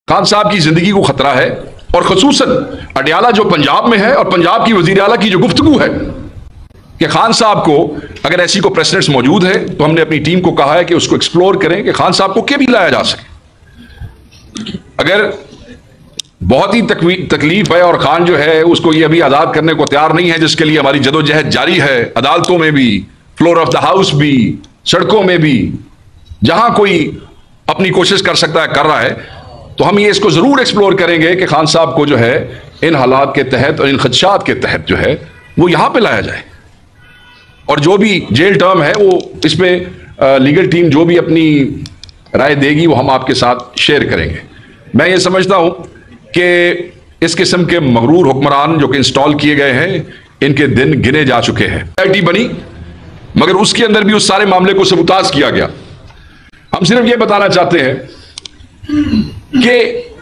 खान साहब की जिंदगी को खतरा है, और खसूसन अडयाला जो पंजाब में है और पंजाब की वजीर आला की जो गुफ्तगू है कि खान साहब को अगर ऐसी को प्रेसिडेंट्स मौजूद है तो हमने अपनी टीम को कहा है कि उसको एक्सप्लोर करें कि खान साहब को क्या भी लाया जा सके। अगर बहुत ही तकलीफ है और खान जो है उसको ये अभी आजाद करने को तैयार नहीं है, जिसके लिए हमारी जदोजहद जारी है, अदालतों में भी, फ्लोर ऑफ द हाउस भी, सड़कों में भी, जहां कोई अपनी कोशिश कर सकता है कर रहा है, तो हम ये इसको जरूर एक्सप्लोर करेंगे कि खान साहब को जो है इन हालात के तहत और इन खदशात के तहत जो है वो यहां पे लाया जाए, और जो भी जेल टर्म है वो इस पे लीगल टीम जो भी अपनी राय देगी वो हम आपके साथ शेयर करेंगे। मैं ये समझता हूं कि इस किस्म के मगरूर हुक्मरान जो कि इंस्टॉल किए गए हैं, इनके दिन गिने जा चुके हैं। पार्टी बनी मगर उसके अंदर भी उस सारे मामले को सबूताज किया गया। हम सिर्फ ये बताना चाहते हैं कि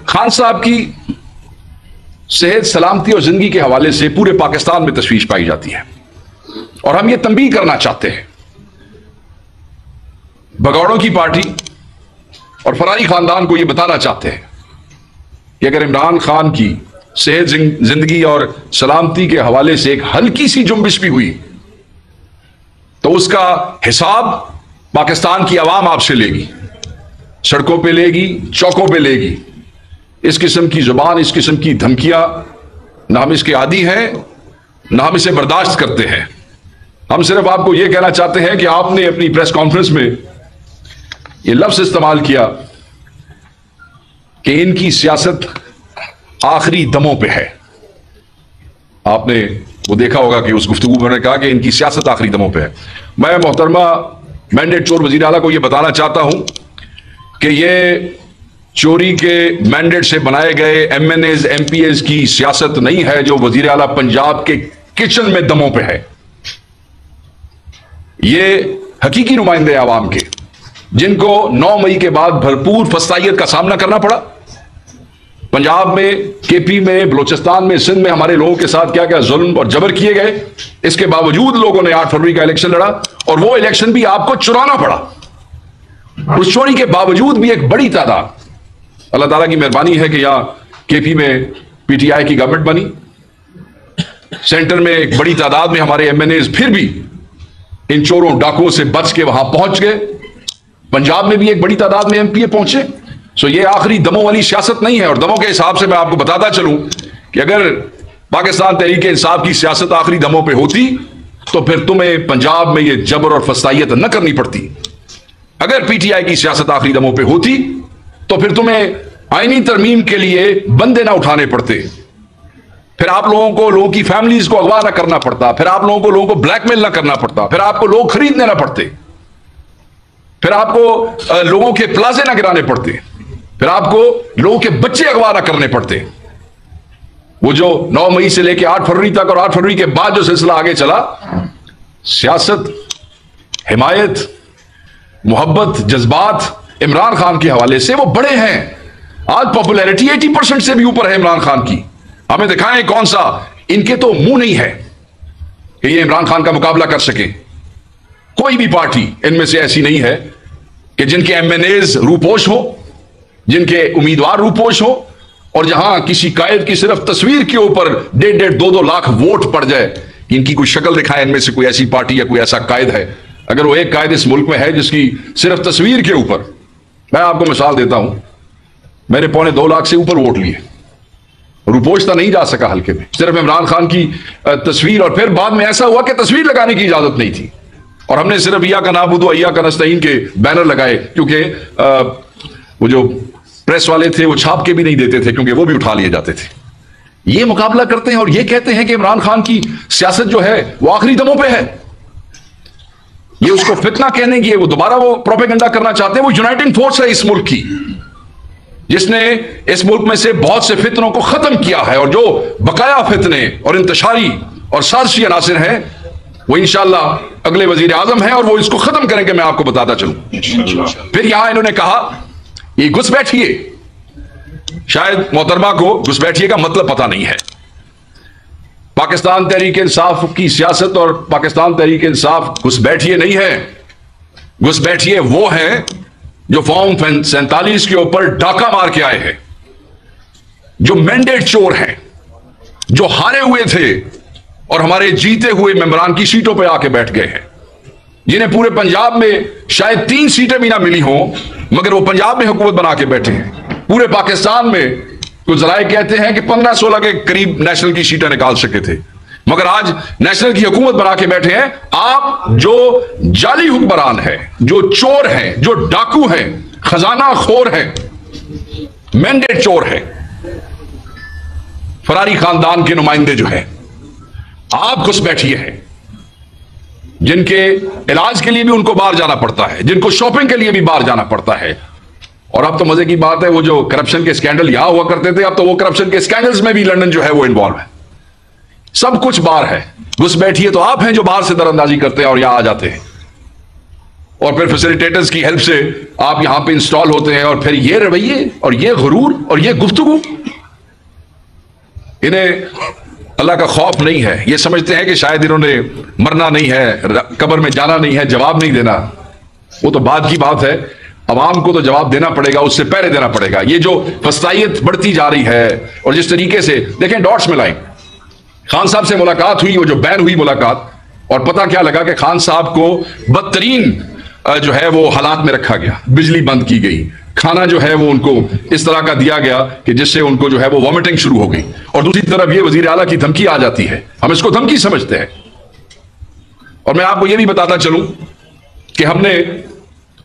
खान साहब की सेहत, सलामती और जिंदगी के हवाले से पूरे पाकिस्तान में तशवीश पाई जाती है, और हम ये तंबीह करना चाहते हैं भगौड़ों की पार्टी और फरारी खानदान को ये बताना चाहते हैं कि अगर इमरान खान की सेहत, जिंदगी और सलामती के हवाले से एक हल्की सी जुम्बिश भी हुई तो उसका हिसाब पाकिस्तान की आवाम आपसे लेगी, सड़कों पे लेगी, चौकों पे लेगी। इस किस्म की जुबान, इस किस्म की धमकियां ना हम इसके आदी हैं ना हम इसे बर्दाश्त करते हैं। हम सिर्फ आपको यह कहना चाहते हैं कि आपने अपनी प्रेस कॉन्फ्रेंस में यह लफ्ज इस्तेमाल किया कि इनकी सियासत आखिरी दमों पे है। आपने वो देखा होगा कि उस गुफ्तगू में कहा कि इनकी सियासत आखिरी दमों पे है। मैं मोहतरमा मैंडेट चोर वजीर आला को यह बताना चाहता हूं कि यह चोरी के मैंडेट से बनाए गए MNAs, MPAs की सियासत नहीं है जो वजीर आला पंजाब के किचन में दमों पे है। ये हकीकी नुमाइंदे आवाम के, जिनको 9 मई के बाद भरपूर फसाइयत का सामना करना पड़ा। पंजाब में, KP में, बलोचिस्तान में, सिंध में हमारे लोगों के साथ क्या क्या जुल्म और जबर किए गए, इसके बावजूद लोगों ने 8 फरवरी का इलेक्शन लड़ा, और वो इलेक्शन भी आपको चुराना पड़ा। उस चोरी के बावजूद भी एक बड़ी तादाद, अल्लाह ताला की मेहरबानी है कि यहां KP में PTI की गवर्नमेंट बनी, सेंटर में एक बड़ी तादाद में हमारे MNAs फिर भी इन चोरों डाकुओं से बच के वहां पहुंच गए। पंजाब में भी एक बड़ी तादाद में MPA पहुंचे। सो ये आखिरी दमों वाली सियासत नहीं है। और दमों के हिसाब से मैं आपको बताता चलूं कि अगर पाकिस्तान तहरीक-ए-इंसाफ की सियासत आखिरी दमों पे होती तो फिर तुम्हें पंजाब में ये जबर और फसाइयत न करनी पड़ती। अगर PTI की सियासत आखिरी दमों पे होती तो फिर तुम्हें आईनी तरमीम के लिए बंदे ना उठाने पड़ते, फिर आप लोगों की फैमिलीज को अगवा ना करना पड़ता, फिर आप लोगों को ब्लैकमेल ना करना पड़ता, फिर आपको लोग खरीदने ना पड़ते, फिर आपको लोगों के प्लाजे ना गिराने पड़ते, फिर आपको लोगों के बच्चे अगवा ना करने पड़ते। वो जो 9 मई से लेकर 8 फरवरी तक और 8 फरवरी के बाद जो सिलसिला आगे चला, सियासत, हिमायत, मोहब्बत, जज्बात इमरान खान के हवाले से वो बड़े हैं। आज पॉपुलैरिटी 80% से भी ऊपर है इमरान खान की। हमें दिखाएं कौन सा, इनके तो मुंह नहीं है कि ये इमरान खान का मुकाबला कर सके। कोई भी पार्टी इनमें से ऐसी नहीं है कि जिनके MNAs रूपोश हो, जिनके उम्मीदवार रूपोश हो, और जहां किसी कायद की सिर्फ तस्वीर के ऊपर 1.5, 2 लाख वोट पड़ जाए, इनकी कोई शक्ल दिखाए इनमें से कोई ऐसी पार्टी या कोई ऐसा कायद है। अगर वो एक कायद इस मुल्क में है जिसकी सिर्फ तस्वीर के ऊपर, मैं आपको मिसाल देता हूं, मैंने 2.25 लाख से ऊपर वोट लिए, रूपोश नहीं जा सका हल्के में, सिर्फ इमरान खान की तस्वीर। और फिर बाद में ऐसा हुआ कि तस्वीर लगाने की इजाजत नहीं थी और हमने सिर्फ इय्या का नाबुदु इय्या का नस्तईन के बैनर लगाए, क्योंकि वो जो प्रेस वाले थे वो छाप के भी नहीं देते थे, क्योंकि वो भी उठा लिए जाते थे। ये मुकाबला करते हैं और ये कहते हैं कि इमरान खान की सियासत जो है वो आखिरी दमों पे है। ये उसको फितना कहने की, वो दोबारा वो प्रोपेगेंडा करना चाहते हैं। वो यूनाइटिंग फोर्स है इस मुल्क की, जिसने इस मुल्क में से बहुत से फितनों को खत्म किया है, और जो बकाया फितने और इंतशारी और साजिशी अनासिर हैं वो इंशाअल्लाह अगले वजीर आजम हैं और वो इसको खत्म करेंगे। मैं आपको बताता चलूं। फिर यहां इन्होंने कहा ये घुसपैठिए, शायद मोहतरमा को घुसपैठिए का मतलब पता नहीं है। पाकिस्तान तहरीक इंसाफ की सियासत और पाकिस्तान तहरीक इंसाफ घुसपैठिए नहीं है। घुसपैठिए वो हैं जो फॉर्म 47 के ऊपर डाका मार के आए हैं, जो मैंडेट चोर हैं, जो हारे हुए थे और हमारे जीते हुए मेंबरान की सीटों पर आके बैठ गए हैं, जिन्हें पूरे पंजाब में शायद 3 सीटें भी ना मिली हों, मगर वो पंजाब में हुकूमत बना के बैठे हैं। पूरे पाकिस्तान में कुछ जराए कहते हैं कि 15-16 के करीब नेशनल की सीटें निकाल सके थे, मगर आज नेशनल की हुकूमत बना के बैठे हैं। आप जो जाली हुक्मरान है, जो चोर हैं, जो डाकू हैं, खजाना खोर हैं, मैंडेट चोर हैं, फरारी खानदान के नुमाइंदे जो हैं, आप घुस बैठिए हैं, जिनके इलाज के लिए भी उनको बाहर जाना पड़ता है, जिनको शॉपिंग के लिए भी बाहर जाना पड़ता है। और अब तो मजे की बात है, वो जो करप्शन के स्कैंडल यहां हुआ करते थे, अब तो वो करप्शन के स्कैंडल्स में भी लंदन जो है वो इन्वॉल्व है। सब कुछ बाहर है। घुस बैठिए तो आप हैं जो बाहर से दरअंदाजी करते हैं और यहां आ जाते हैं, और फिर फैसिलिटेटर्स की हेल्प से आप यहां पे इंस्टॉल होते हैं, और फिर ये रवैये और ये गुरूर और ये गुफ्तगू। इन्हें अल्लाह का खौफ नहीं है। ये समझते हैं कि शायद इन्होंने मरना नहीं है, कब्र में जाना नहीं है, जवाब नहीं देना। वो तो बाद की बात है, अवाम को तो जवाब देना पड़ेगा, उससे पहले देना पड़ेगा। ये जो फस्तायत बढ़ती जा रही है, और जिस तरीके से देखें, डॉट्स मिलाएं, खान साहब से मुलाकात हुई, वो जो बैन हुई मुलाकात, और पता क्या लगा कि खान साहब को बदतरीन जो है वो हालात में रखा गया, बिजली बंद की गई, खाना जो है वो उनको इस तरह का दिया गया कि जिससे उनको जो है वो वॉमिटिंग शुरू हो गई। और दूसरी तरफ ये वजीर आला की धमकी आ जाती है, हम इसको धमकी समझते हैं। और मैं आपको ये भी बताता चलूं कि हमने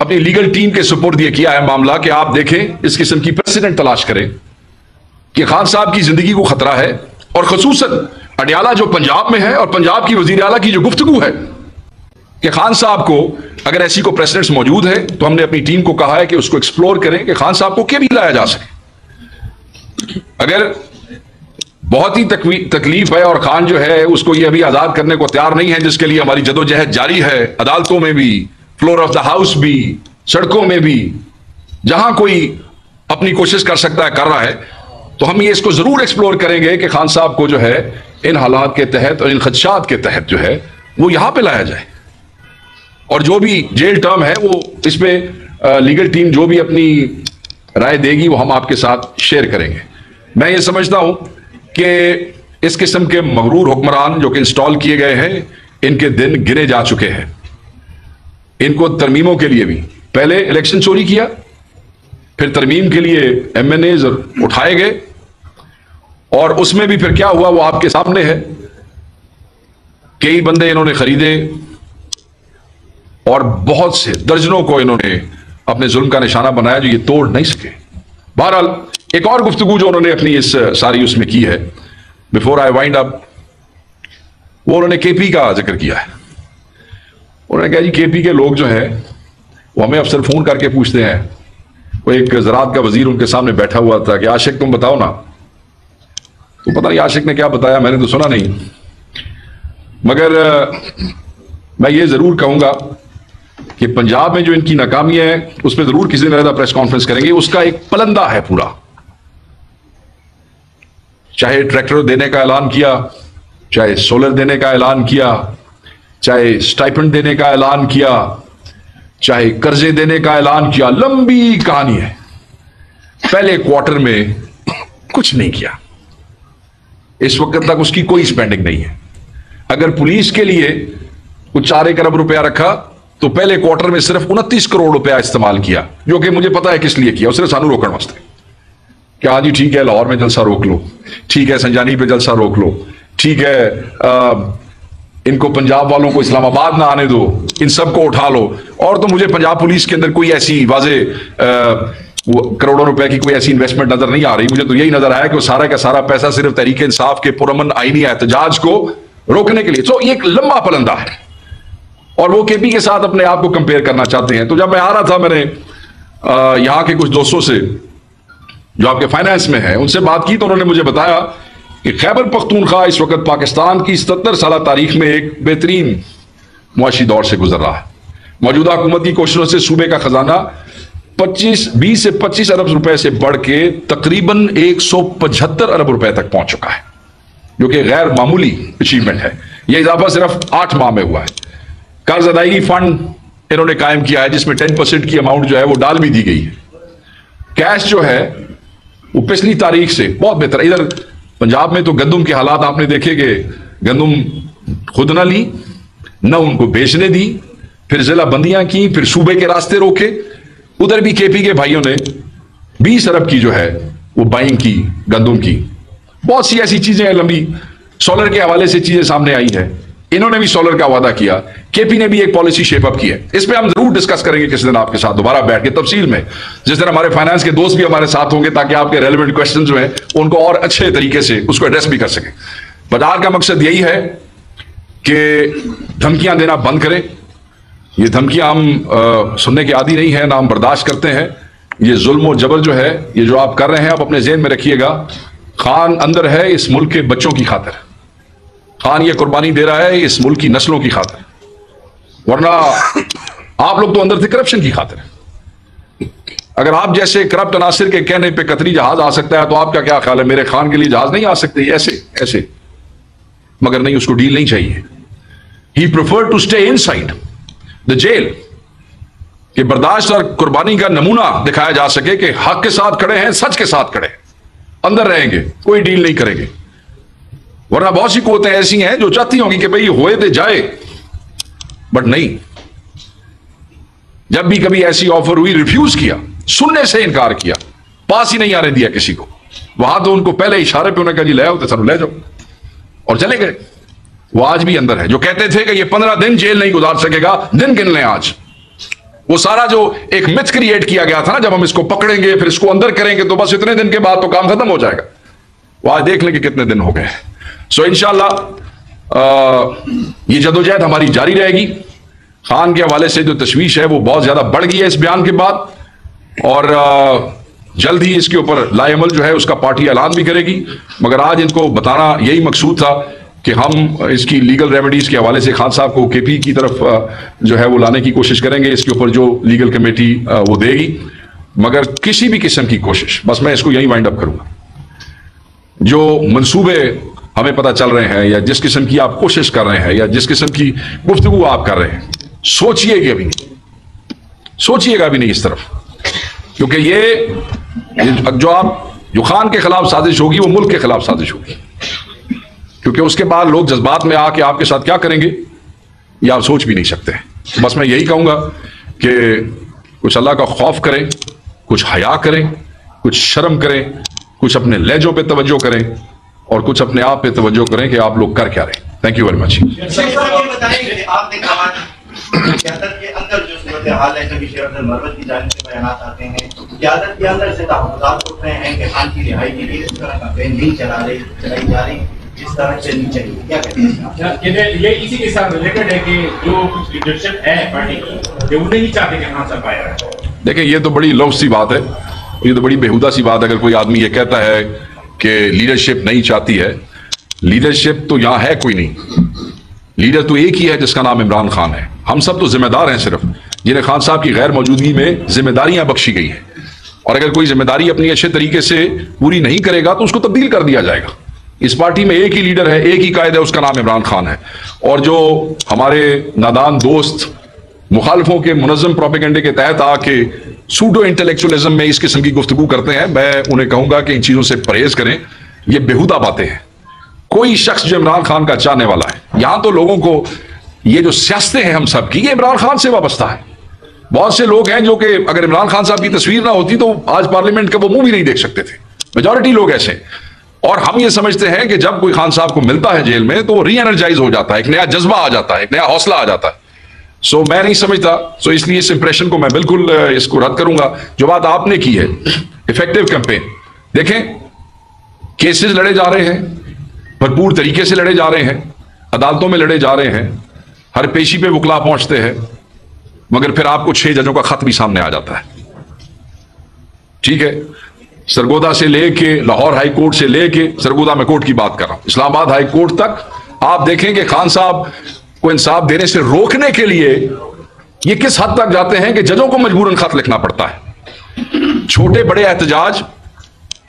अपनी लीगल टीम के सुपुर्द ये किया है मामला कि आप देखें, इस किस्म की प्रेसिडेंट तलाश करें कि खान साहब की जिंदगी को खतरा है, और खसूसन अडियाला जो पंजाब में है, और पंजाब की वजीर आला की जो गुफ्तगू है कि खान साहब को अगर ऐसी को प्रेसिडेंट्स मौजूद है, तो हमने अपनी टीम को कहा है कि उसको एक्सप्लोर करें कि खान साहब को क्या भी लाया जा सके। अगर बहुत ही तकलीफ है और खान जो है उसको ये अभी आजाद करने को तैयार नहीं है, जिसके लिए हमारी जदोजहद जारी है, अदालतों में भी, फ्लोर ऑफ द हाउस भी, सड़कों में भी, जहां कोई अपनी कोशिश कर सकता है कर रहा है, तो हम ये इसको जरूर एक्सप्लोर करेंगे कि खान साहब को जो है इन हालात के तहत और इन खदशात के तहत जो है वो यहां पे लाया जाए। और जो भी जेल टर्म है वो इस पे लीगल टीम जो भी अपनी राय देगी वो हम आपके साथ शेयर करेंगे। मैं ये समझता हूं कि इस किस्म के मगरूर हुक्मरान जो कि इंस्टॉल किए गए हैं, इनके दिन गिने जा चुके हैं। इनको तरमीमों के लिए भी, पहले इलेक्शन चोरी किया, फिर तरमीम के लिए MNAs उठाए गए, और उसमें भी फिर क्या हुआ वो आपके सामने है। कई बंदे इन्होंने खरीदे और बहुत से दर्जनों को इन्होंने अपने जुल्म का निशाना बनाया जो ये तोड़ नहीं सके। बहरहाल एक और गुफ्तगू जो उन्होंने अपनी इस सारी उसमें की है, बिफोर आई वाइंड अप, वो उन्होंने KP का जिक्र किया है। उन्होंने कहा जी KP के लोग जो हैं वो हमें अफसर फोन करके पूछते हैं, वो एक ज़राअत का वजीर उनके सामने बैठा हुआ था कि आशिक तुम बताओ ना, तो पता नहीं आशिक ने क्या बताया, मैंने तो सुना नहीं, मगर मैं ये जरूर कहूंगा कि पंजाब में जो इनकी नाकामियां है उस पर जरूर किसी तरह का प्रेस कॉन्फ्रेंस करेंगे। उसका एक पलंदा है पूरा, चाहे ट्रैक्टर देने का ऐलान किया, चाहे सोलर देने का ऐलान किया, चाहे स्टाइपेंड देने का ऐलान किया, चाहे कर्जे देने का ऐलान किया, लंबी कहानी है। पहले क्वार्टर में कुछ नहीं किया, इस वक्त तक उसकी कोई स्पेंडिंग नहीं है। अगर पुलिस के लिए कुछ 4 अरब रुपया रखा तो पहले क्वार्टर में सिर्फ 29 करोड़ रुपया इस्तेमाल किया, जो कि मुझे पता है किस लिए किया, सिर्फ सानू रोकने वास्ते। क्या जी ठीक है लाहौर में जलसा रोक लो, ठीक है संजानी पे जलसा रोक लो, ठीक है इनको पंजाब वालों को इस्लामाबाद ना आने दो, इन सबको उठा लो। और तो मुझे पंजाब पुलिस के अंदर कोई ऐसी वाजे करोड़ों रुपए की कोई ऐसी इन्वेस्टमेंट नजर नहीं आ रही। मुझे तो यही नजर आया कि वो सारा का सारा पैसा सिर्फ तहरीक इंसाफ के पुरअमन आईनी एहतजाज को रोकने के लिए। तो ये एक लंबा पलंदा है, और वो KP के साथ अपने आप को कंपेयर करना चाहते हैं। तो जब मैं आ रहा था, मैंने यहाँ के कुछ दोस्तों से जो आपके फाइनेंस में है उनसे बात की, तो उन्होंने मुझे बताया कि खैबर पख्तूनख्वा इस वक्त पाकिस्तान की 77 साल तारीख में एक बेहतरीन मुआशी दौर से गुजर रहा है। मौजूदा हुकूमत की कोशिशों से सूबे का खजाना 20 से 25 अरब रुपए से बढ़ के तकरीबन 175 अरब रुपए तक पहुंच चुका है, जो कि गैर मामूली अचीवमेंट है। यह इजाफा सिर्फ 8 माह में हुआ है। कर्ज अदायगी फंड इन्होंने कायम किया है, जिसमें 10% की अमाउंट जो है वो डाल भी दी गई है। कैश जो है वो पिछली तारीख से बहुत बेहतर। इधर पंजाब में तो गंदम के हालात आपने देखे कि गंदम खुद ना ली, न उनको बेचने दी, फिर जिला बंदियां की, फिर सूबे के रास्ते रोके। उधर भी केपी के भाइयों ने 20 अरब की जो है वो बाइंग की गंदम की। बहुत सी ऐसी चीजें हैं लंबी, सोलर के हवाले से चीजें सामने आई है। इन्होंने भी सोलर का वादा किया, केपी ने भी एक पॉलिसी शेप अप की है। इस पे हम जरूर डिस्कस करेंगे किसी दिन आपके साथ दोबारा बैठ के तफसील में, जिस दिन हमारे फाइनेंस के दोस्त भी हमारे साथ होंगे, ताकि आपके रेलेवेंट क्वेश्चन जो हैं उनको और अच्छे तरीके से उसको एड्रेस भी कर सके। बट आज का मकसद यही है कि धमकियां देना बंद करें। ये धमकियां हम सुनने के आदी नहीं है, ना हम बर्दाश्त करते हैं। ये जुल्म और जबर जो है, ये जो आप कर रहे हैं, आप अपने ज़हन में रखिएगा, खान अंदर है इस मुल्क के बच्चों की खातिर। खान ये कुर्बानी दे रहा है इस मुल्क की नस्लों की खातिर, वरना आप लोग तो अंदर थे करप्शन की खातिर। अगर आप जैसे करप्ट अनासिर के कहने पे कतरी जहाज आ सकता है, तो आपका क्या ख्याल है मेरे खान के लिए जहाज नहीं आ सकते? ऐसे ऐसे, मगर नहीं, उसको डील नहीं चाहिए। He preferred to stay inside the jail, कि बर्दाश्त और कुर्बानी का नमूना दिखाया जा सके कि हक के साथ खड़े हैं, सच के साथ खड़े हैं, अंदर रहेंगे, कोई डील नहीं करेंगे। वरना बहुत सी कुव्वतें ऐसी हैं जो चाहती होंगी कि भाई होए तो जाए, बट नहीं। जब भी कभी ऐसी ऑफर हुई, रिफ्यूज किया, सुनने से इनकार किया, पास ही नहीं आने दिया किसी को। वहां तो उनको पहले इशारे पे उन्होंने कहा जी ले आओ, तो सर ले जाओ, और चले गए। वो आज भी अंदर है। जो कहते थे कि ये 15 दिन जेल नहीं गुजार सकेगा, दिन गिन लें आज। वो सारा जो एक मिथ क्रिएट किया गया था ना, जब हम इसको पकड़ेंगे फिर इसको अंदर करेंगे तो बस इतने दिन के बाद तो काम खत्म हो जाएगा, वो आज देख लें कि कितने दिन हो गए। सो इंशाल्लाह ये जदोजहद हमारी जारी रहेगी। खान के हवाले से जो तशवीश है वो बहुत ज्यादा बढ़ गई है इस बयान के बाद, और जल्द ही इसके ऊपर लाएमल जो है उसका पार्टी ऐलान भी करेगी। मगर आज इनको बताना यही मकसूद था कि हम इसकी लीगल रेमेडीज के हवाले से खान साहब को केपी की तरफ जो है वो लाने की कोशिश करेंगे, इसके ऊपर जो लीगल कमेटी वो देगी। मगर किसी भी किस्म की कोशिश, बस मैं इसको यही वाइंड अप करूंगा, जो मंसूबे हमें पता चल रहे हैं या जिस किस्म की आप कोशिश कर रहे हैं या जिस किस्म की गुफ्तगू आप कर रहे हैं, सोचिएगा भी नहीं, सोचिएगा भी नहीं इस तरफ, क्योंकि ये जो खान के खिलाफ साजिश होगी वो मुल्क के खिलाफ साजिश होगी। क्योंकि उसके बाद लोग जज्बात में आके आपके साथ क्या करेंगे ये आप सोच भी नहीं सकते। बस मैं यही कहूंगा कि कुछ अल्लाह का खौफ करें, कुछ हया करें, कुछ शर्म करें, कुछ अपने लहजों पे तवज्जो करें, और कुछ अपने आप पे तवज्जो करें कि आप लोग कर क्या रहे। Thank you very much. आपने कहा क़यादत के अंदर जो सूरत हाल है, कभी शेर अब्दुल मरवत की जानिब से बयानात आते हैं, क़यादत के अंदर से तहफ़्फ़ुज़ात उठ रहे हैं कि खान की रिहाई के लिए इस तरह का कैंपेन नहीं चलाई जा रही, इस तरह चलनी चाहिए, क्या कहते हैं? ये इसी के साथ रिलेटेड है कि जो कुछ लीडरशिप है पार्टी की, वो नहीं चाहते कि खान साहब आया है। देखिए ये तो बड़ी लौफ सी बात है, ये तो बड़ी बेहुदा सी बात है। अगर कोई आदमी ये कहता है कि लीडरशिप नहीं चाहती है, लीडरशिप तो यहां है कोई नहीं, लीडर तो एक ही है जिसका नाम इमरान खान है। हम सब तो जिम्मेदार हैं सिर्फ, जिन्हें खान साहब की गैर मौजूदगी में जिम्मेदारियां बख्शी गई हैं, और अगर कोई जिम्मेदारी अपनी अच्छे तरीके से पूरी नहीं करेगा तो उसको तब्दील कर दिया जाएगा। इस पार्टी में एक ही लीडर है, एक ही कायद है, उसका नाम इमरान खान है। और जो हमारे नादान दोस्त मुखालफों के मुनज़्ज़म प्रोपेगेंडे के तहत आके सूडो इंटेलेक्चुअलिज्म में इस किस्म की गुफ्तगू करते हैं, मैं उन्हें कहूंगा कि इन चीजों से परहेज करें। ये बेहुदा बातें हैं। कोई शख्स जो इमरान खान का चाहने वाला है, यहां तो लोगों को ये जो सियासतें हैं हम सब की, ये इमरान खान से वाबस्ता है। बहुत से लोग हैं जो कि अगर इमरान खान साहब की तस्वीर ना होती तो आज पार्लियामेंट का वो मुंह भी नहीं देख सकते थे। मेजॉरिटी लोग ऐसे। और हम ये समझते हैं कि जब कोई खान साहब को मिलता है जेल में तो वो री एनर्जाइज हो जाता है, एक नया जज्बा आ जाता है, एक नया हौसला आ जाता है। सो मैं नहीं समझता, सो इसलिए इस इंप्रेशन को मैं बिल्कुल इसको रद्द करूंगा। जो बात आपने की है, इफेक्टिव कैंपेन, देखें केसेस लड़े जा रहे हैं, भरपूर तरीके से लड़े जा रहे हैं, अदालतों में लड़े जा रहे हैं, हर पेशी पे वकला पहुंचते हैं, मगर फिर आपको 6 जजों का खत भी सामने आ जाता है। ठीक है, सरगोदा से लेके लाहौर हाई कोर्ट से लेके, सरगोदा में कोर्ट की बात कर रहा हूं, इस्लामाबाद हाई कोर्ट तक, आप देखेंगे खान साहब को इंसाफ देने से रोकने के लिए ये किस हद तक जाते हैं कि जजों को मजबूरन खत लिखना पड़ता है। छोटे बड़े एहतजाज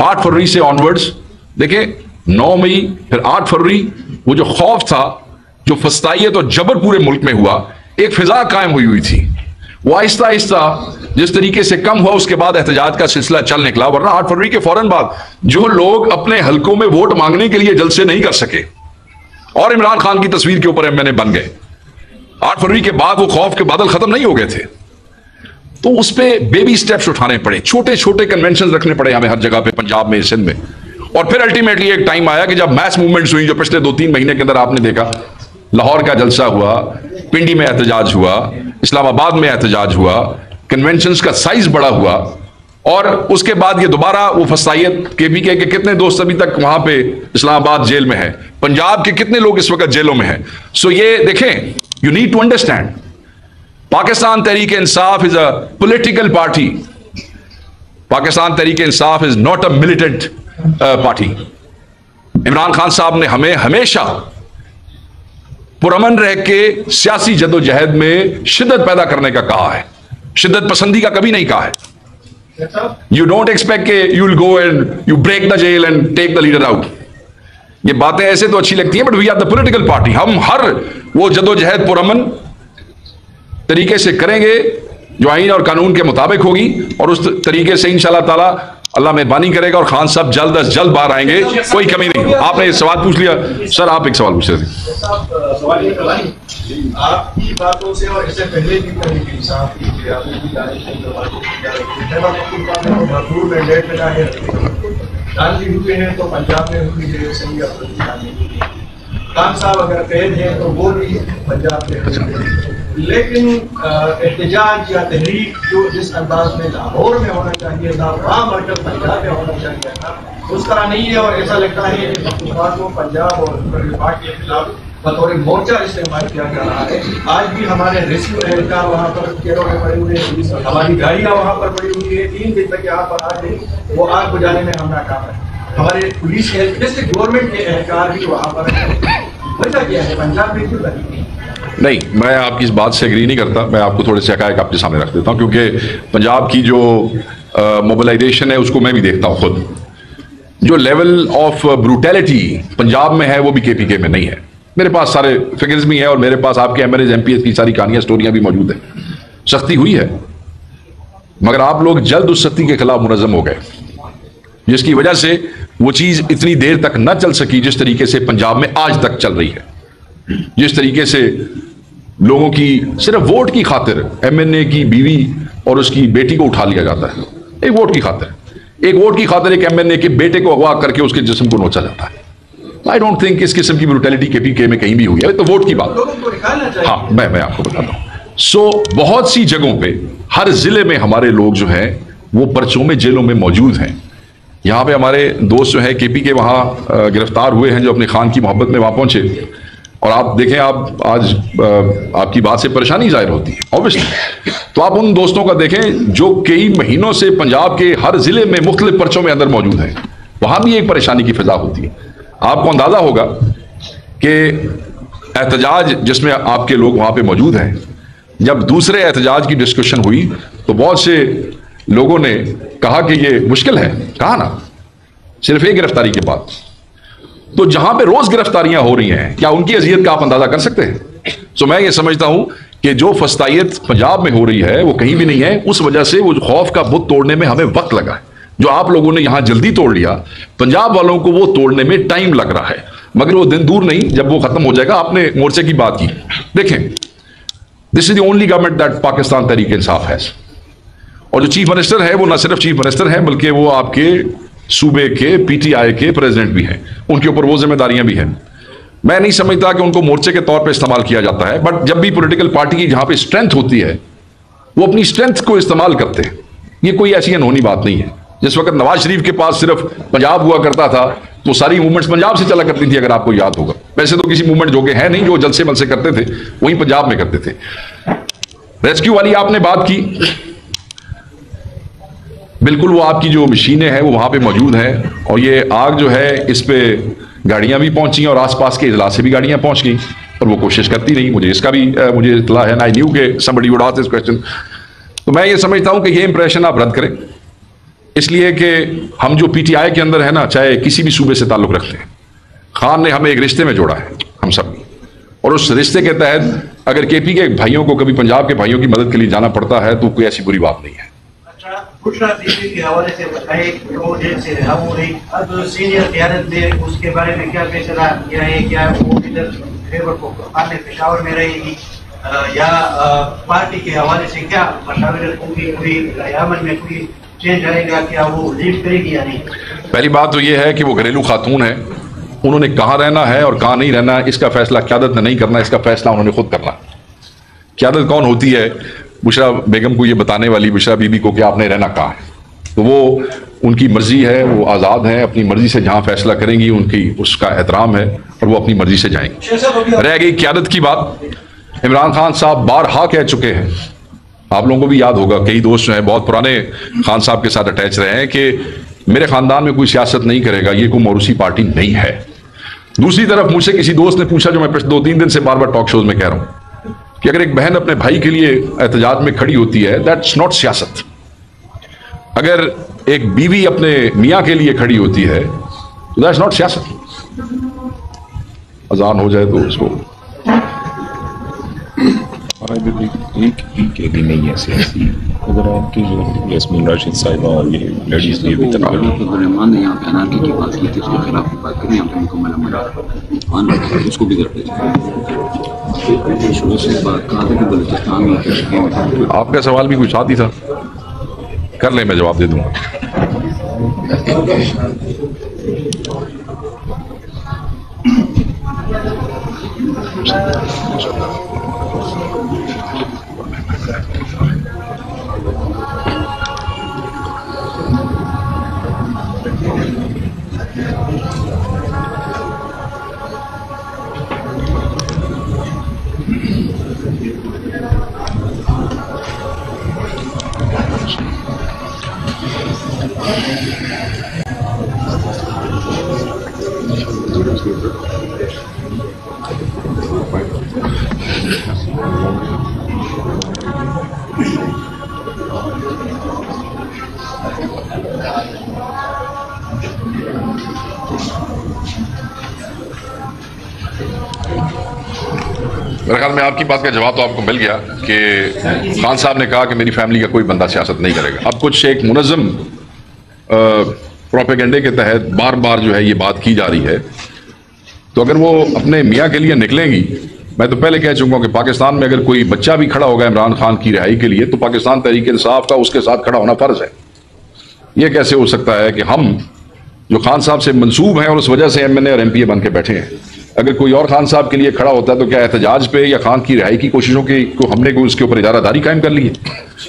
8 फरवरी से ऑनवर्ड्स, देखें 9 मई फिर 8 फरवरी, वो जो खौफ था, जो फस्तायत और जबर पूरे मुल्क में हुआ, एक फिजा कायम हुई थी, वो आहिस्ता आहिस्ता जिस तरीके से कम हुआ उसके बाद एहतजाज का सिलसिला चल निकला, वरना 8 फरवरी के फौरन बाद जो लोग अपने हलकों में वोट मांगने के लिए जलसे नहीं कर सके और इमरान खान की तस्वीर के ऊपर एमएनए बन गए, 8 फरवरी के बाद वो खौफ के बादल खत्म नहीं हो गए थे, तो उस पर बेबी स्टेप्स उठाने पड़े, छोटे छोटे कन्वेंशन रखने पड़े हमें हर जगह पे, पंजाब में, सिंध में। और फिर अल्टीमेटली एक टाइम आया कि जब मैस मूवमेंट्स हुई, जो पिछले 2-3 महीने के अंदर आपने देखा, लाहौर का जलसा हुआ, पिंडी में एहतजाज हुआ, इस्लामाबाद में एहतजाज हुआ, कन्वेंशंस का साइज बड़ा हुआ, और उसके बाद ये दोबारा वो फसाइयत केपीके के कितने दोस्त अभी तक वहां पे इस्लामाबाद जेल में है, पंजाब के कितने लोग इस वक्त जेलों में हैं। सो ये देखें, you need to understand, Pakistan Tehreek Insaf is a political party, Pakistan Tehreek Insaf is not a militant party. Imran Khan साहब ने हमें हमेशा पुरअमन रह के सियासी जदोजहद में शिद्दत पैदा करने का कहा है, शिद्दत पसंदी का कभी नहीं कहा है। यू डोंट एक्सपेक्ट के you will go and you break the jail and take the leader out. ये बातें ऐसे तो अच्छी लगती हैं, but we are the political party. हम हर वो जदोजहद पुरअमन तरीके से करेंगे जो आईन और कानून के मुताबिक होगी, और उस तरीके से इंशाअल्लाह ताला अल्लाह मेहरबानी करेगा और खान साहब जल्द अज जल्द बाहर आएंगे, कोई कमी नहीं। आपने एक सवाल पूछ लिया सर, आप एक सवाल पूछ रहे थे। आपकी बातों से और इससे पहले भी भरपूर मैंडेट में शांति हुए हैं, तो पंजाब में हुई है, सही खान साहब अगर कैद हैं तो वो भी पंजाब में, लेकिन एहतजाज या तहरीक जो जिस अंदाज में लाहौर में होना चाहिए था, वहाँ मर्कज पंजाब में होना चाहिए था, उस तरह नहीं है। और ऐसा लगता है कि को पंजाब और पार्टी के खिलाफ बतौर मोर्चा इस्तेमाल किया जा रहा है। आज भी हमारे रेस्क्यू एहलकार वहाँ पर केरों में पड़े हुए हैं, हमारी गाड़ियाँ वहाँ पर पड़ी हुई है, 3 दिन तक यहाँ पर आज वो आग बुझाने में हम नाकाम है। हमारे पुलिस के डिस्ट्रिक्ट गवर्नमेंट के एहलकार भी वहाँ पर वजह क्या है, पंजाब में क्यों नहीं, मैं आपकी इस बात से एग्री नहीं करता। मैं आपको थोड़े से हकायक आपके सामने रख देता हूँ, क्योंकि पंजाब की जो मोबिलाइजेशन है उसको मैं भी देखता हूँ खुद। जो लेवल ऑफ ब्रूटैलिटी पंजाब में है वो भी केपीके में नहीं है। मेरे पास सारे फिगर्स भी हैं और मेरे पास आपके एमएलएज एमपीएस की सारी कहानियां स्टोरियां भी मौजूद हैं। सख्ती हुई है, मगर आप लोग जल्द उस सख्ती के खिलाफ मुनज़्ज़म हो गए, जिसकी वजह से वो चीज इतनी देर तक न चल सकी जिस तरीके से पंजाब में आज तक चल रही है। जिस तरीके से लोगों की सिर्फ वोट की खातिर एमएनए की बीवी और उसकी बेटी को उठा लिया जाता है, एक वोट की खातिर, एक वोट की खातिर एक एमएनए के बेटे को अगवा करके उसके जिस्म को नोचा जाता है। आई डोंट थिंक इस किस्म की ब्रूटैलिटी केपीके में कहीं भी हुई है। तो वोट की बात, हाँ मैं आपको बताता हूँ। सो बहुत सी जगहों पे हर जिले में हमारे लोग जो हैं वो पर्चों में जेलों में मौजूद हैं। यहाँ पे हमारे दोस्त जो है केपीके वहाँ गिरफ्तार हुए हैं, जो अपने खान की मोहब्बत में वहाँ पहुंचे। और आप देखें, आप आज आपकी बात से परेशानी जाहिर होती है ऑब्वियसली, तो आप उन दोस्तों का देखें जो कई महीनों से पंजाब के हर जिले में मुख्तलिफ पर्चों में अंदर मौजूद हैं। वहाँ भी एक परेशानी की फिजा होती है। आपको अंदाजा होगा कि एहतजाज जिसमें आपके लोग वहाँ पे मौजूद हैं, जब दूसरे एहतजाज की डिस्कशन हुई तो बहुत से लोगों ने कहा कि ये मुश्किल है। कहा ना, सिर्फ एक गिरफ्तारी के बाद। तो जहां पे रोज गिरफ्तारियां हो रही हैं, क्या उनकी अजियत का आप अंदाजा कर सकते हैं? तो मैं ये समझता हूं कि जो फस्तायत पंजाब में हो रही है वो कहीं भी नहीं है। उस वजह से वो खौफ का बुत तोड़ने में हमें वक्त लगा है। जो आप लोगों ने यहां जल्दी तोड़ लिया, पंजाब वालों को वो तोड़ने में टाइम लग रहा है, मगर वो दिन दूर नहीं जब वो खत्म हो जाएगा। आपने मोर्चे की बात की, देखें, this is the only government that Pakistan Tehreek Insaf है। और जो चीफ मिनिस्टर है वो न सिर्फ चीफ मिनिस्टर है, बल्कि वो आपके सूबे के पीटीआई के प्रेसिडेंट भी हैं। उनके ऊपर वो जिम्मेदारियां भी हैं। मैं नहीं समझता कि उनको मोर्चे के तौर पे इस्तेमाल किया जाता है, बट जब भी पॉलिटिकल पार्टी की जहां पे स्ट्रेंथ होती है वो अपनी स्ट्रेंथ को इस्तेमाल करते हैं। ये कोई ऐसी अनहोनी बात नहीं है। जिस वक्त नवाज शरीफ के पास सिर्फ पंजाब हुआ करता था तो सारी मूवमेंट्स पंजाब से चला करती थी, अगर आपको याद होगा। वैसे तो किसी मूवमेंट जो कि है नहीं, जो जलसे मलसे करते थे वही पंजाब में करते थे। रेस्क्यू वाली आपने बात की, बिल्कुल वो आपकी जो मशीनें हैं वो वहां पे मौजूद हैं। और ये आग जो है इस पे गाड़ियां भी पहुंची और आसपास के इजला से भी गाड़ियां पहुंच गई, और वो कोशिश करती रही। मुझे इसका भी मुझे इत्तला है, आई न्यू के somebody would ask this question। तो मैं ये समझता हूं कि ये इंप्रेशन आप रद्द करें, इसलिए कि हम जो पीटीआई के अंदर है ना, चाहे किसी भी सूबे से ताल्लुक रखते हैं, खान ने हमें एक रिश्ते में जोड़ा है हम सब। और उस रिश्ते के तहत अगर केपी के भाइयों को कभी पंजाब के भाइयों की मदद के लिए जाना पड़ता है तो कोई ऐसी बुरी बात नहीं है। गुजरात बीजेपी के हवाले से बताइए, वो जेल से रिहा हो रही, अब सीनियर क्यादत ने उसके बारे में क्या फैसला किया है? क्या वो इधर खैबर को आने पेशावर में रहेगी या पार्टी के हवाले से क्या मशावरत होगी? कोई यामन में कोई चेंज आएगा? क्या वो लीड करेगी या नहीं? पहली बात तो ये है कि वो घरेलू खातून है, उन्होंने कहाँ रहना है और कहाँ नहीं रहना है इसका फैसला क़यादत ने नहीं करना, इसका फैसला उन्होंने खुद करना। क़यादत कौन होती है? बुशरा बेगम को ये बताने वाली, बुशरा बीबी को कि आपने रहना कहाँ है, तो वो उनकी मर्जी है, वो आज़ाद हैं, अपनी मर्जी से जहाँ फैसला करेंगी उनकी उसका एहतराम है और वो अपनी मर्जी से जाएंगे। रह गई क़यादत की बात, इमरान खान साहब बारहा कह चुके हैं, आप लोगों को भी याद होगा, कई दोस्त जो हैं बहुत पुराने खान साहब के साथ अटैच रहे हैं कि मेरे खानदान में कोई सियासत नहीं करेगा, ये कोई मौरूसी पार्टी नहीं है। दूसरी तरफ मुझसे किसी दोस्त ने पूछा, जो मैं 2-3 दिन से बार बार टॉक शोज में कह रहा हूं, कि अगर एक बहन अपने भाई के लिए एहतजाज में खड़ी होती है, दैट्स नॉट सियासत। अगर एक बीवी अपने मियाँ के लिए खड़ी होती है तो दैट्स नॉट सियासत। अजान हो जाए तो उसको एक भी नहीं है सियासी। अगर आपकी जो यास्मीन राशिद साहिबा और ये लेडीज भी अभी तक रहमान ने यहाँ पे अनारकी की बात की थी, उसके खिलाफ की बात करें, यहाँ पे मुकम्मल अमल उसको भी करते थे। शुरू से बात कहा था कि बलूचिस्तान में आपका सवाल भी कुछ आती था, कर ले, मैं जवाब दे दूंगा। मेरे ख्याल में आपकी बात का जवाब तो आपको मिल गया कि खान साहब ने कहा कि मेरी फैमिली का कोई बंदा सियासत नहीं करेगा। अब कुछ एक मुनज़्ज़म प्रोपेगेंडे के तहत बार बार जो है ये बात की जा रही है, तो अगर वो अपने मियाँ के लिए निकलेंगी, मैं तो पहले कह चुका हूँ कि पाकिस्तान में अगर कोई बच्चा भी खड़ा होगा इमरान खान की रिहाई के लिए तो पाकिस्तान तहरीक इंसाफ का उसके साथ खड़ा होना फ़र्ज है। ये कैसे हो सकता है कि हम जो खान साहब से मंसूब हैं और उस वजह से MNA और MPA बन के बैठे हैं, अगर कोई और खान साहब के लिए खड़ा होता है तो क्या एहतजाज पे या खान की रिहाई की कोशिशों को हमने कोई उसके ऊपर इदारादारी कायम कर ली है?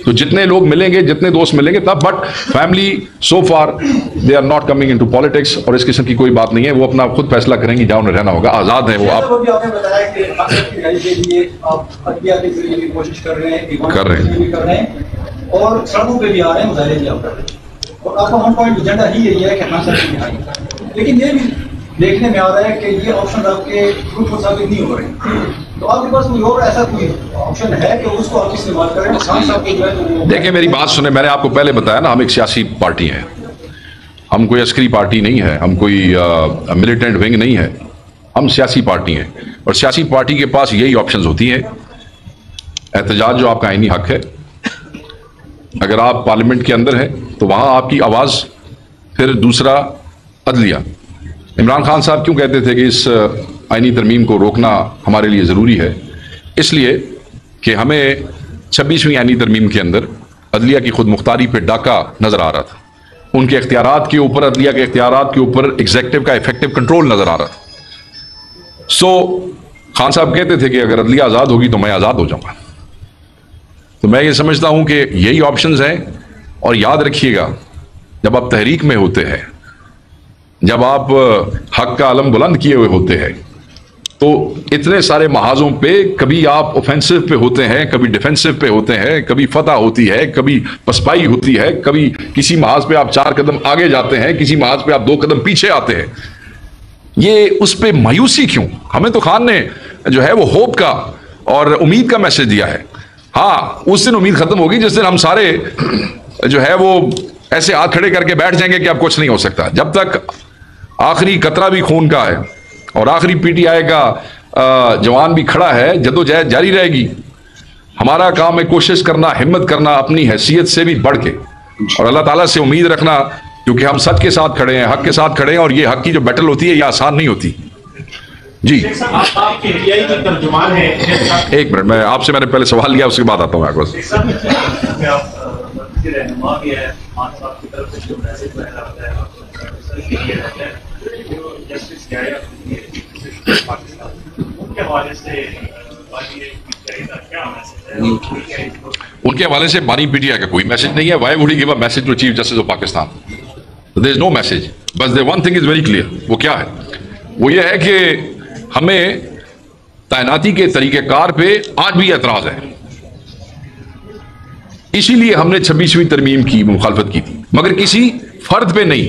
तो जितने लोग मिलेंगे, जितने दोस्त मिलेंगे तब, but family so far they are not coming into politics और इस किस्म की कोई बात नहीं है। वो अपना खुद फैसला करेंगी, जहाँ उन्हें रहना होगा, आज़ाद है वो। आप कोशिश कर रहे हैं और सड़कों पे भी आ रहे हैं, मुजाहरे भी आप कर रहे हैं और आपका वन पॉइंट एजेंडा ही यही है कि खान साहब की रिहाई। लेकिन ये भी देखने में आ रहा है कि ये ऑप्शन आपके ग्रुप को साबित नहीं हो रहे, तो आपके पास कोई और ऐसा कोई ऑप्शन है कि उसको आप इस्तेमाल करें? खान साहब को जो है, देखिए मेरी बात सुने, मैंने आपको पहले बताया ना, हम एक सियासी पार्टी हैं, हम कोई अस्करी पार्टी नहीं है, हम कोई मिलिटेंट विंग नहीं है, हम सियासी पार्टी हैं और सियासी पार्टी के पास यही ऑप्शंस होती हैं। एहतजाज जो आपका आईनी हक है, अगर आप पार्लियामेंट के अंदर हैं तो वहाँ आपकी आवाज़, फिर दूसरा अदलिया। इमरान खान साहब क्यों कहते थे कि इस आईनी तरमीम को रोकना हमारे लिए ज़रूरी है? इसलिए कि हमें 26वीं आईनी तरमीम के अंदर अदलिया की खुद मुख्तारी पे डाका नज़र आ रहा था, उनके इख्तियारात के ऊपर, अदलिया के इख्तियारात के ऊपर एग्जेक्टिव का इफेक्टिव कंट्रोल नज़र आ रहा था। सो खान साहब कहते थे कि अगर अदलिया आज़ाद होगी तो मैं आज़ाद हो जाऊँगा। तो मैं ये समझता हूँ कि यही ऑप्शंस हैं। और याद रखिएगा, जब आप तहरीक में होते हैं, जब आप हक का आलम बुलंद किए हुए होते हैं, तो इतने सारे महाजों पे कभी आप ऑफेंसिव पे होते हैं, कभी डिफेंसिव पे होते हैं, कभी फतह होती है, कभी पसपाई होती है, कभी किसी महाज पे आप 4 कदम आगे जाते हैं, किसी महाज पे आप 2 कदम पीछे आते हैं। ये उस पे मायूसी क्यों? हमें तो खान ने जो है वो होप का और उम्मीद का मैसेज दिया है। हाँ, उस दिन उम्मीद खत्म होगी जिस दिन हम सारे जो है वो ऐसे हाथ खड़े करके बैठ जाएंगे कि अब कुछ नहीं हो सकता। जब तक आखिरी कतरा भी खून का है और आखिरी PTI का जवान भी खड़ा है, जद्दोजहद जारी रहेगी। हमारा काम है कोशिश करना, हिम्मत करना अपनी हैसियत से भी बढ़ के, और अल्लाह ताला से उम्मीद रखना, क्योंकि हम सच के साथ खड़े हैं, हक के साथ खड़े हैं, और ये हक की जो बैटल होती है ये आसान नहीं होती। जी एक मिनट, मैं आपसे मैंने पहले सवाल लिया, उसके बाद आता हूँ आपको। उनके हवाले से बानी पीटीआई का कोई मैसेज नहीं है। Why would he give a message to chief justice of Pakistan? There is no message. बस the one thing is very clear. वो क्या है? वो ये है कि हमें तैनाती के तरीकेकार पे आज भी एतराज है, इसीलिए हमने 26वीं तरमीम की मुखालफत की थी, मगर किसी फर्द पे नहीं,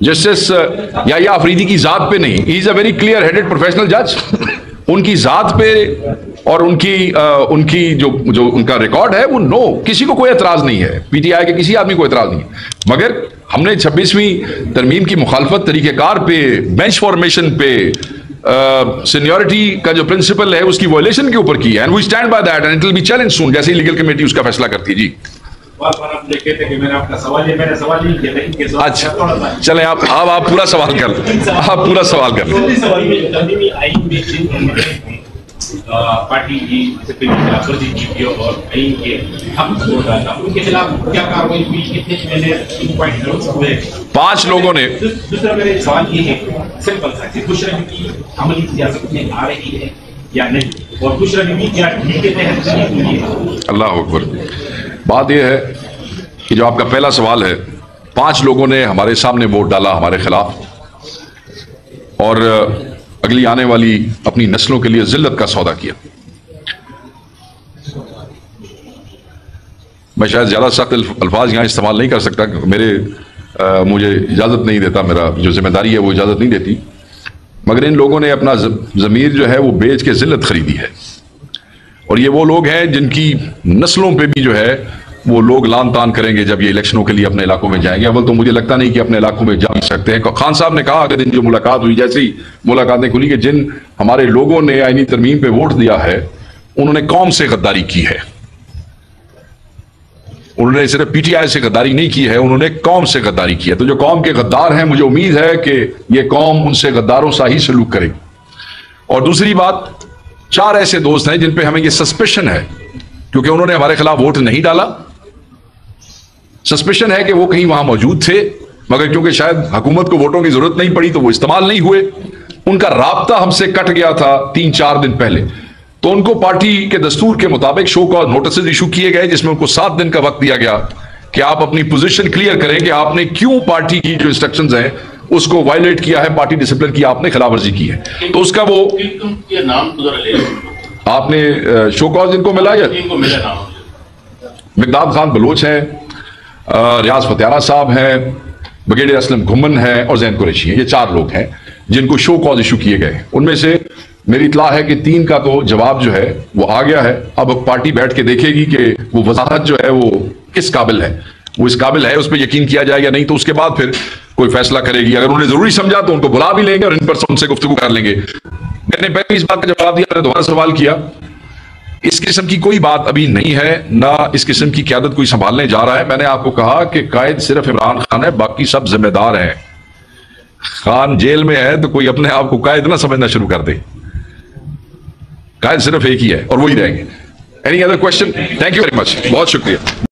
जस्टिस याह्या अफरीदी की जात पे नहीं। He is a very clear headed professional जज। उनकी जात पे और उनकी जो उनका रिकॉर्ड है वो नो, किसी को कोई एतराज नहीं है, पीटीआई के किसी आदमी को एतराज नहीं है। मगर हमने 26वीं तरमीम की मुखालफत तरीकेकार पे, बेंच फॉर्मेशन पे, सीनियरिटी का जो प्रिंसिपल है उसकी वायलेशन के ऊपर की है, and we stand by that and it will be challenged soon, जैसे ही लीगल कमेटी उसका फैसला करती है। जी अच्छा, चले आप पूरा सवाल कर लें, आप पूरा सवाल कर लें। पार्टी की खिलाफवर्जी की और आईन के उनके खिलाफ क्या कार्रवाई हुई, कितने 5 लोगों ने। दूसरा मेरा सवाल ये है सिंपल सा कि खुशरमी की अमली सियासत में आ रही है या नहीं, और खुशरमी क्या ठीक के तहत? अल्लाह अकबर। बात यह है कि जो आपका पहला सवाल है, 5 लोगों ने हमारे सामने वोट डाला हमारे खिलाफ, और अगली आने वाली अपनी नस्लों के लिए जिल्लत का सौदा किया। मैं शायद ज्यादा सख्त अल्फाज यहां इस्तेमाल नहीं कर सकता, मुझे इजाजत नहीं देता, मेरा जो जिम्मेदारी है वो इजाजत नहीं देती, मगर इन लोगों ने अपना जमीर जो है वो बेच के जिल्लत खरीदी है। और ये वो लोग हैं जिनकी नस्लों पे भी जो है वो लोग लान तान करेंगे जब ये इलेक्शनों के लिए अपने इलाकों में जाएंगे। अव्वल तो मुझे लगता नहीं कि अपने इलाकों में जा सकते हैं। खान साहब ने कहा अगर दिन जो मुलाकात हुई, जैसी मुलाकातें खुली, कि जिन हमारे लोगों ने आईनी तरमीम पे वोट दिया है उन्होंने कौम से गद्दारी की है। उन्होंने सिर्फ पीटीआई से गद्दारी नहीं की है, उन्होंने कौम से गद्दारी की है। तो जो कौम के गद्दार हैं, मुझे उम्मीद है कि ये कौम उनसे गद्दारों सा ही सलूक करेगी। और दूसरी बात, 4 ऐसे दोस्त हैं जिन पे हमें ये सस्पेशन है, क्योंकि उन्होंने हमारे खिलाफ वोट नहीं डाला, सस्पेशन है कि वो कहीं वहां मौजूद थे, मगर क्योंकि शायद हुकूमत को वोटों की जरूरत नहीं पड़ी तो वो इस्तेमाल नहीं हुए। उनका राब्ता हमसे कट गया था 3-4 दिन पहले, तो उनको पार्टी के दस्तूर के मुताबिक शो कॉज नोटिस इशू किए गए, जिसमें उनको 7 दिन का वक्त दिया गया कि आप अपनी पोजीशन क्लियर करें कि आपने क्यों पार्टी की जो इंस्ट्रक्शंस हैं उसको वायलेट किया है, पार्टी डिसिप्लिन की आपने खिलाफवर्जी की है। तो उसका वो नाम तो जरा ले लो। आपने शो कॉज इनको मिला या? मिकदाद खान बलोच है, रियाज फतेहारा साहब हैं, ब्रिगेडियर असलम घुमन है और जैन कुरैशी है। ये 4 लोग हैं जिनको शो कॉज इशू किए गए। उनमें से मेरी इत्तला है कि 3 का तो जवाब जो है वो आ गया है। अब पार्टी बैठ के देखेगी कि वो वजाहत जो है वो किस काबिल है, वो इस काबिल है, उस पर यकीन किया जाए या नहीं, तो उसके बाद फिर कोई फैसला करेगी। अगर उन्होंने जरूरी समझा तो उनको बुला भी लेंगे और इन पर उनसे गुफ्तगू कर लेंगे। मैंने पहले इस बात का जवाब दिया, मैंने दोबारा सवाल किया, इस किस्म की कोई बात अभी नहीं है, ना इस किस्म की क़यादत कोई संभालने जा रहा है। मैंने आपको कहा कि कायद सिर्फ इमरान खान है, बाकी सब जिम्मेदार हैं। खान जेल में है तो कोई अपने आप को कायद ना समझना शुरू कर दे। कायद सिर्फ एक ही है और वही रहेंगे। Any other question? Thank you very much, बहुत शुक्रिया।